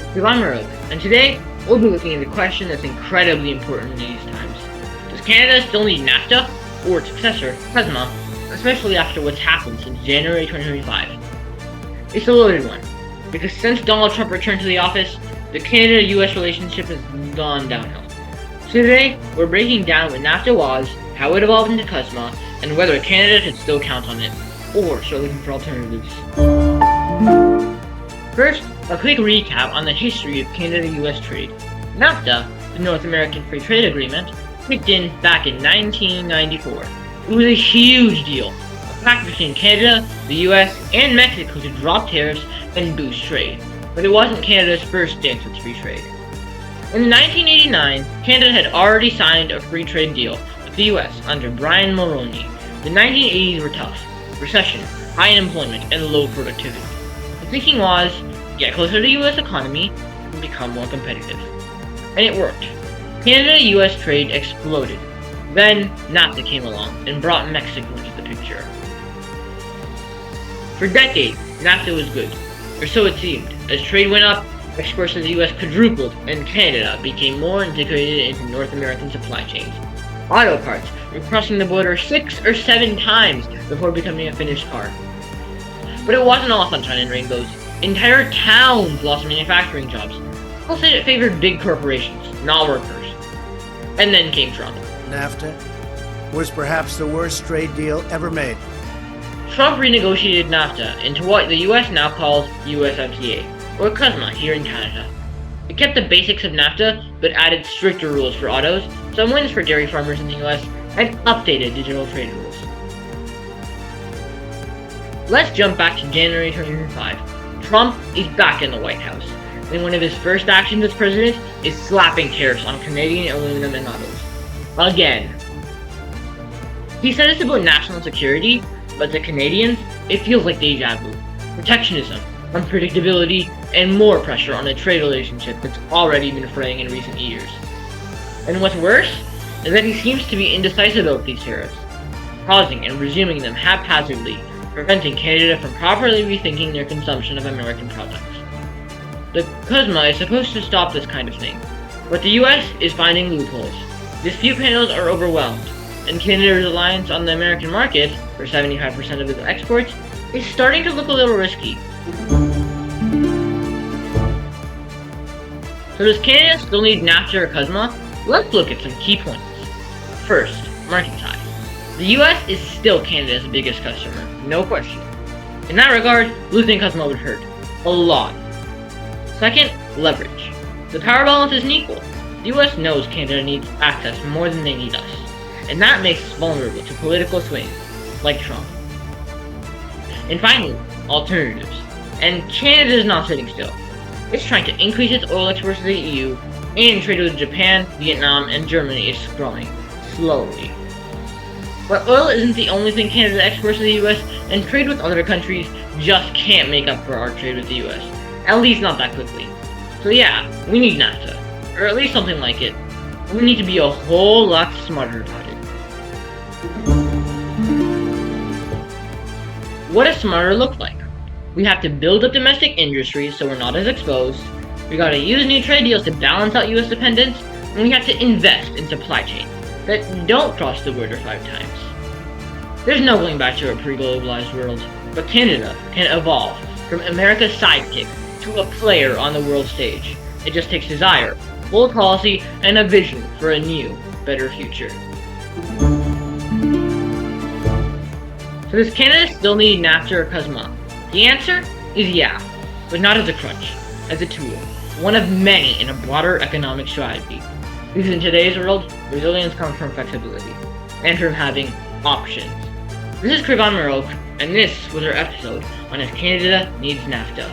is Conglomerate, and today we'll be looking at a question that's incredibly important in these times. Does Canada still need NAFTA, or its successor, CUSMA, especially after what's happened since January 2025? It's a loaded one, because since Donald Trump returned to the office, the Canada-US relationship has gone downhill. So today, we're breaking down what NAFTA was, how it evolved into CUSMA, and whether Canada should still count on it, or start looking for alternatives. First, a quick recap on the history of Canada-US trade. NAFTA, the North American Free Trade Agreement, kicked in back in 1994. It was a huge deal, a pact between Canada, the US, and Mexico to drop tariffs and boost trade, but it wasn't Canada's first dance with free trade. In 1989, Canada had already signed a free trade deal with the US under Brian Mulroney. The 1980s were tough. Recession, high unemployment, and low productivity. The thinking was, get closer to the US economy and become more competitive. And it worked. Canada-US trade exploded. Then, NAFTA came along and brought Mexico into the picture. For decades, NAFTA was good, or so it seemed. As trade went up, exports to the US quadrupled, and Canada became more integrated into North American supply chains. Auto parts were crossing the border 6 or 7 times before becoming a finished car. But it wasn't all sunshine and rainbows. Entire towns lost manufacturing jobs. People said it favored big corporations, not workers. And then came Trump. NAFTA was perhaps the worst trade deal ever made. Trump renegotiated NAFTA into what the US now calls USMCA, or CUSMA here in Canada. It kept the basics of NAFTA, but added stricter rules for autos, some wins for dairy farmers in the US, and updated digital trade rules. Let's jump back to January 2025. Trump is back in the White House, and one of his first actions as president is slapping tariffs on Canadian aluminum and autos. Again. He said it's about national security, but to Canadians, it feels like deja vu. Protectionism, unpredictability, and more pressure on a trade relationship that's already been fraying in recent years. And what's worse is that he seems to be indecisive about these tariffs, pausing and resuming them haphazardly, preventing Canada from properly rethinking their consumption of American products. The CUSMA is supposed to stop this kind of thing, but the US is finding loopholes. Dispute panels are overwhelmed, and Canada's reliance on the American market, for 75% of its exports, is starting to look a little risky. So does Canada still need NAFTA or CUSMA? Let's look at some key points. First, market size. The US is still Canada's biggest customer, no question. In that regard, losing CUSMA would hurt. A lot. Second, leverage. The power balance isn't equal. The US knows Canada needs access more than they need us, and that makes us vulnerable to political swings, like Trump. And finally, alternatives. And Canada is not sitting still. It's trying to increase its oil exports to the EU, and trade with Japan, Vietnam, and Germany is growing, slowly. But oil isn't the only thing Canada exports to the US, and trade with other countries just can't make up for our trade with the US. At least not that quickly. So yeah, we need NAFTA, or at least something like it. We need to be a whole lot smarter about it. What does smarter look like? We have to build up domestic industries so we're not as exposed. We gotta use new trade deals to balance out US dependence, and we have to invest in supply chains that don't cross the border 5 times. There's no going back to a pre-globalized world, but Canada can evolve from America's sidekick to a player on the world stage. It just takes desire, bold policy, and a vision for a new, better future. So does Canada still need NAFTA or CUSMA? The answer is yeah, but not as a crutch, as a tool, one of many in a broader economic strategy. Because in today's world, resilience comes from flexibility, and from having options. This is Craig, and this was our episode on if Canada needs NAFTA.